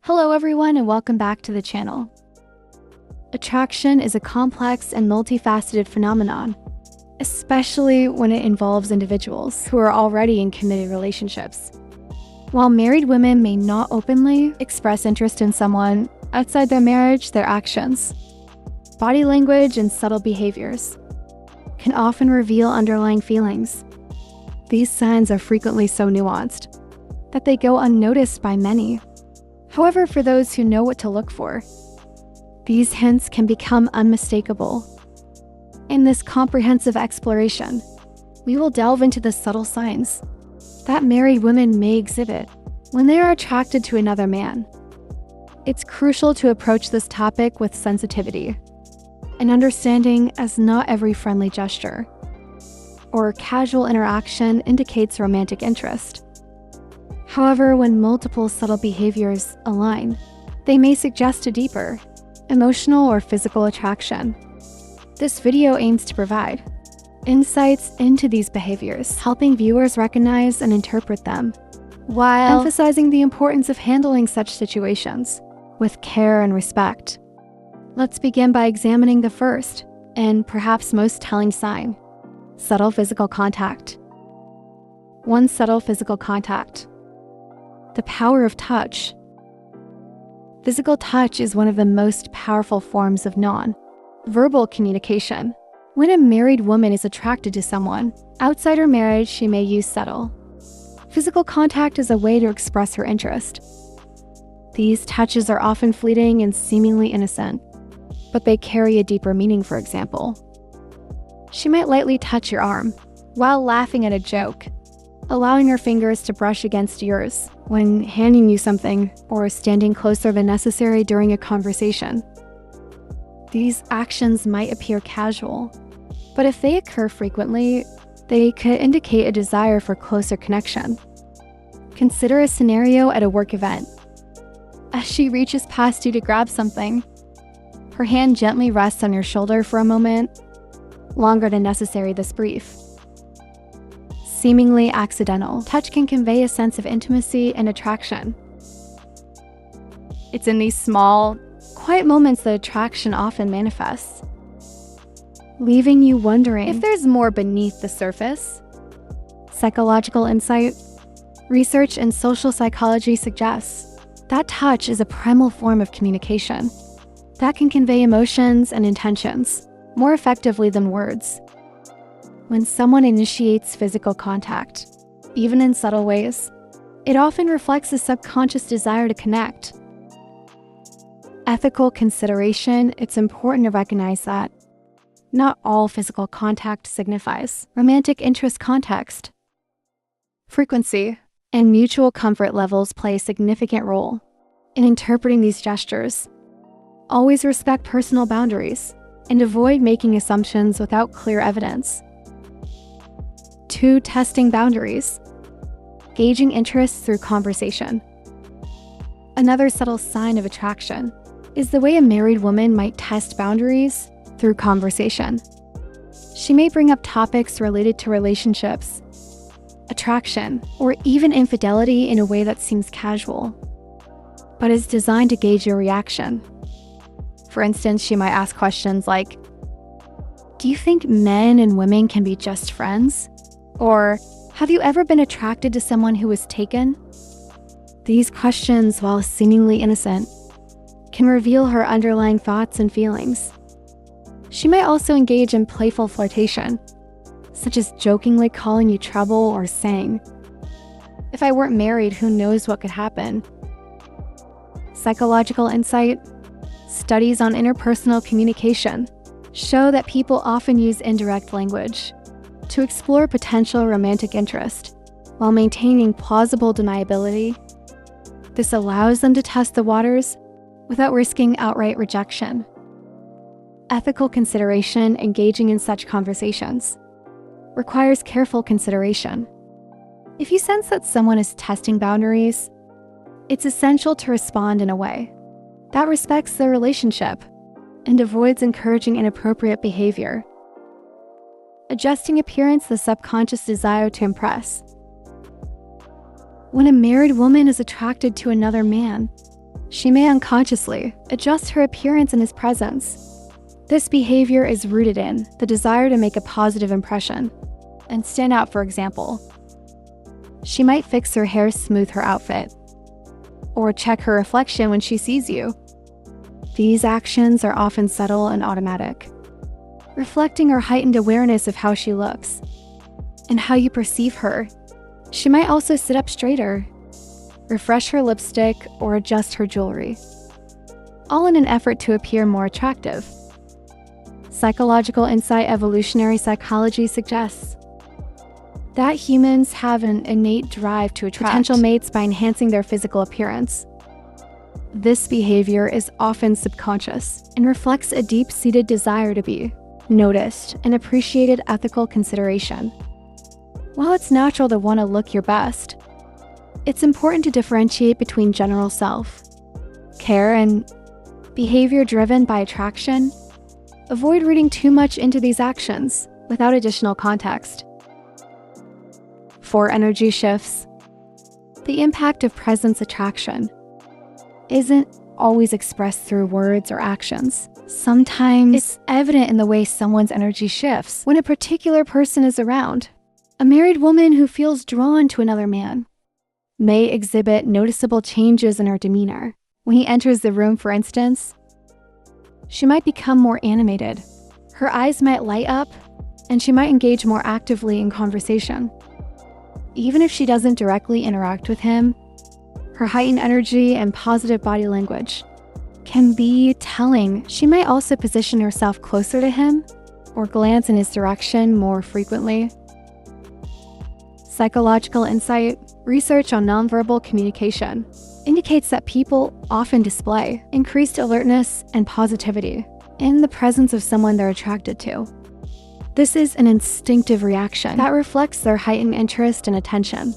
Hello everyone and welcome back to the channel. Attraction is a complex and multifaceted phenomenon, especially when it involves individuals who are already in committed relationships. While married women may not openly express interest in someone outside their marriage, their actions, body language, and subtle behaviors can often reveal underlying feelings. These signs are frequently so nuanced that they go unnoticed by many. However, for those who know what to look for, these hints can become unmistakable. In this comprehensive exploration, we will delve into the subtle signs that married women may exhibit when they are attracted to another man. It's crucial to approach this topic with sensitivity and understanding, as not every friendly gesture or casual interaction indicates romantic interest. However, when multiple subtle behaviors align, they may suggest a deeper, emotional or physical attraction. This video aims to provide insights into these behaviors, helping viewers recognize and interpret them, while emphasizing the importance of handling such situations with care and respect. Let's begin by examining the first, and perhaps most telling sign: subtle physical contact. One, subtle physical contact. The power of touch. Physical touch is one of the most powerful forms of non-verbal communication. When a married woman is attracted to someone outside her marriage, she may use subtle physical contact as a way to express her interest. These touches are often fleeting and seemingly innocent, but they carry a deeper meaning. For example, she might lightly touch your arm while laughing at a joke, allowing her fingers to brush against yours when handing you something, or standing closer than necessary during a conversation. These actions might appear casual, but if they occur frequently, they could indicate a desire for closer connection. Consider a scenario at a work event. As she reaches past you to grab something, her hand gently rests on your shoulder for a moment, longer than necessary. This brief, seemingly accidental touch can convey a sense of intimacy and attraction. It's in these small, quiet moments that attraction often manifests, leaving you wondering if there's more beneath the surface. Psychological insight. Research in social psychology suggests that touch is a primal form of communication that can convey emotions and intentions more effectively than words. When someone initiates physical contact, even in subtle ways, it often reflects a subconscious desire to connect. Ethical consideration. It's important to recognize that not all physical contact signifies romantic interest. Context, frequency, and mutual comfort levels play a significant role in interpreting these gestures. Always respect personal boundaries and avoid making assumptions without clear evidence. 2, testing boundaries. Gauging interest through conversation. Another subtle sign of attraction is the way a married woman might test boundaries through conversation. She may bring up topics related to relationships, attraction, or even infidelity in a way that seems casual, but is designed to gauge your reaction. For instance, she might ask questions like, "Do you think men and women can be just friends?" Or, "Have you ever been attracted to someone who was taken?" These questions, while seemingly innocent, can reveal her underlying thoughts and feelings. She might also engage in playful flirtation, such as jokingly calling you trouble or saying, "If I weren't married, who knows what could happen." Psychological insight. Studies on interpersonal communication show that people often use indirect language to explore potential romantic interest while maintaining plausible deniability. This allows them to test the waters without risking outright rejection. Ethical consideration. Engaging in such conversations requires careful consideration. If you sense that someone is testing boundaries, it's essential to respond in a way that respects their relationship and avoids encouraging inappropriate behavior. Adjusting appearance. The subconscious desire to impress. When a married woman is attracted to another man, She may unconsciously adjust her appearance in his presence. This behavior is rooted in the desire to make a positive impression and stand out. For example, she might fix her hair, smooth her outfit, or check her reflection when she sees you. These actions are often subtle and automatic, reflecting her heightened awareness of how she looks and how you perceive her. She might also sit up straighter, refresh her lipstick, or adjust her jewelry, all in an effort to appear more attractive. Psychological insight. Evolutionary psychology suggests that humans have an innate drive to attract potential mates by enhancing their physical appearance. This behavior is often subconscious and reflects a deep-seated desire to be noticed and appreciated. Ethical consideration. While it's natural to want to look your best, it's important to differentiate between general self-care and behavior driven by attraction. Avoid reading too much into these actions without additional context. 4. Energy shifts. The impact of presence attraction isn't always expressed through words or actions. Sometimes it's evident in the way someone's energy shifts when a particular person is around. A married woman who feels drawn to another man may exhibit noticeable changes in her demeanor. When he enters the room, for instance, she might become more animated. Her eyes might light up, and she might engage more actively in conversation. Even if she doesn't directly interact with him, her heightened energy and positive body language can be telling. She might also position herself closer to him or glance in his direction more frequently. Psychological insight. Research on nonverbal communication indicates that people often display increased alertness and positivity in the presence of someone they're attracted to. This is an instinctive reaction that reflects their heightened interest and attention.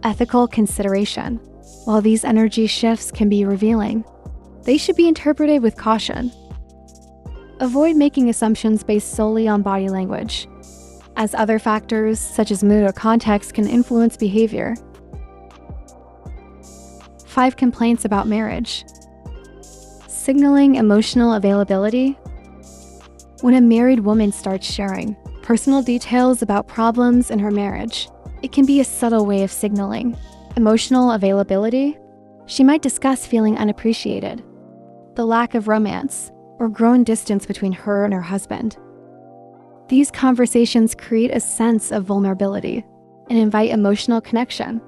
Ethical consideration. While these energy shifts can be revealing, they should be interpreted with caution. Avoid making assumptions based solely on body language, as other factors such as mood or context can influence behavior. 5 complaints about marriage. Signaling emotional availability. When a married woman starts sharing personal details about problems in her marriage, it can be a subtle way of signaling emotional availability. She might discuss feeling unappreciated, the lack of romance, or growing distance between her and her husband. These conversations create a sense of vulnerability and invite emotional connection,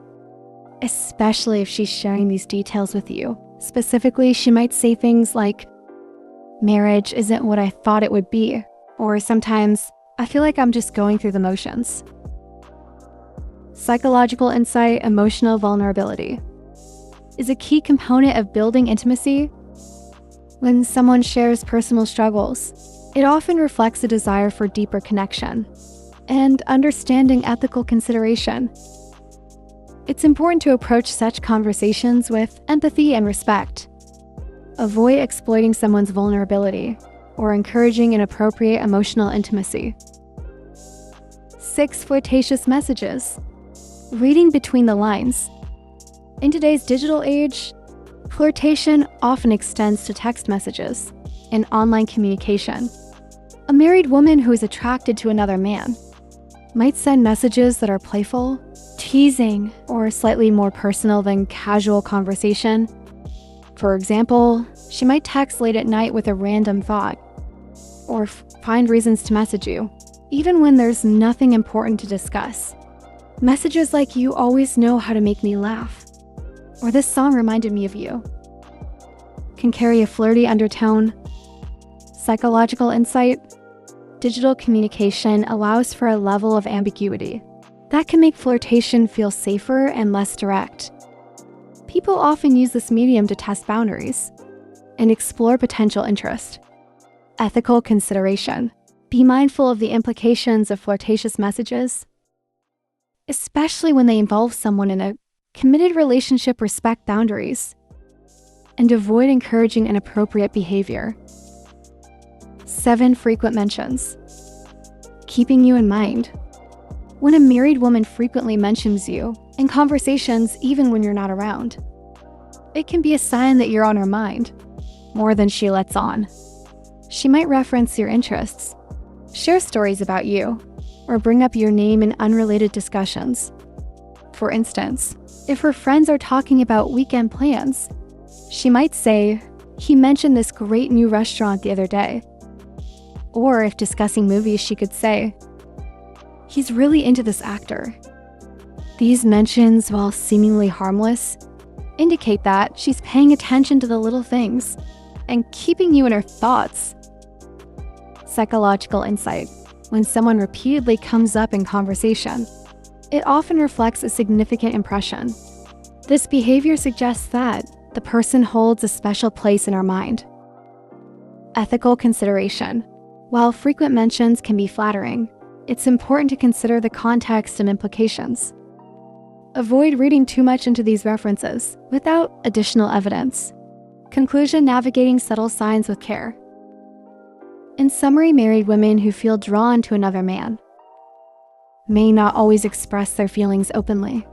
especially if she's sharing these details with you. Specifically, she might say things like, "Marriage isn't what I thought it would be," or sometimes, "I feel like I'm just going through the motions." Psychological insight. Emotional vulnerability is a key component of building intimacy. When someone shares personal struggles, it often reflects a desire for deeper connection and understanding. Ethical consideration. It's important to approach such conversations with empathy and respect. Avoid exploiting someone's vulnerability or encouraging inappropriate emotional intimacy. 6 flirtatious messages. Reading between the lines. In today's digital age, flirtation often extends to text messages and online communication. A married woman who is attracted to another man might send messages that are playful, teasing, or slightly more personal than casual conversation. For example, she might text late at night with a random thought, or find reasons to message you, even when there's nothing important to discuss. Messages like, "You always know how to make me laugh," or "This song reminded me of you," can carry a flirty undertone. Psychological insight. Digital communication allows for a level of ambiguity that can make flirtation feel safer and less direct. People often use this medium to test boundaries and explore potential interest. Ethical consideration. Be mindful of the implications of flirtatious messages, especially when they involve someone in a committed relationship. Respect boundaries and avoid encouraging inappropriate behavior. 7 frequent mentions. Keeping you in mind. When a married woman frequently mentions you in conversations even when you're not around, It can be a sign that you're on her mind, more than she lets on. She might reference your interests, share stories about you, or bring up your name in unrelated discussions. For instance, if her friends are talking about weekend plans, she might say, "He mentioned this great new restaurant the other day." Or if discussing movies, she could say, "He's really into this actor." These mentions, while seemingly harmless, indicate that she's paying attention to the little things and keeping you in her thoughts. Psychological insight. When someone repeatedly comes up in conversation, it often reflects a significant impression. This behavior suggests that the person holds a special place in our mind. Ethical consideration. While frequent mentions can be flattering, it's important to consider the context and implications. Avoid reading too much into these references without additional evidence. Conclusion: navigating subtle signs with care. In summary, married women who feel drawn to another man may not always express their feelings openly,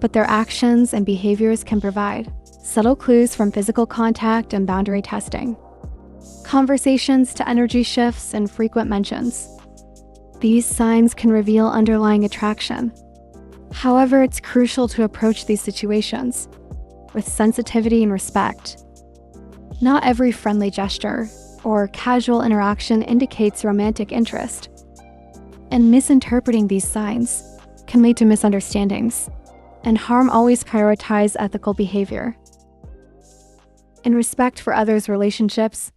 but their actions and behaviors can provide subtle clues from physical contact and boundary testing, conversations to energy shifts and frequent mentions. These signs can reveal underlying attraction. However, it's crucial to approach these situations with sensitivity and respect. Not every friendly gesture or casual interaction indicates romantic interest, and misinterpreting these signs can lead to misunderstandings and harm. Always prioritize ethical behavior. In respect for others' relationships,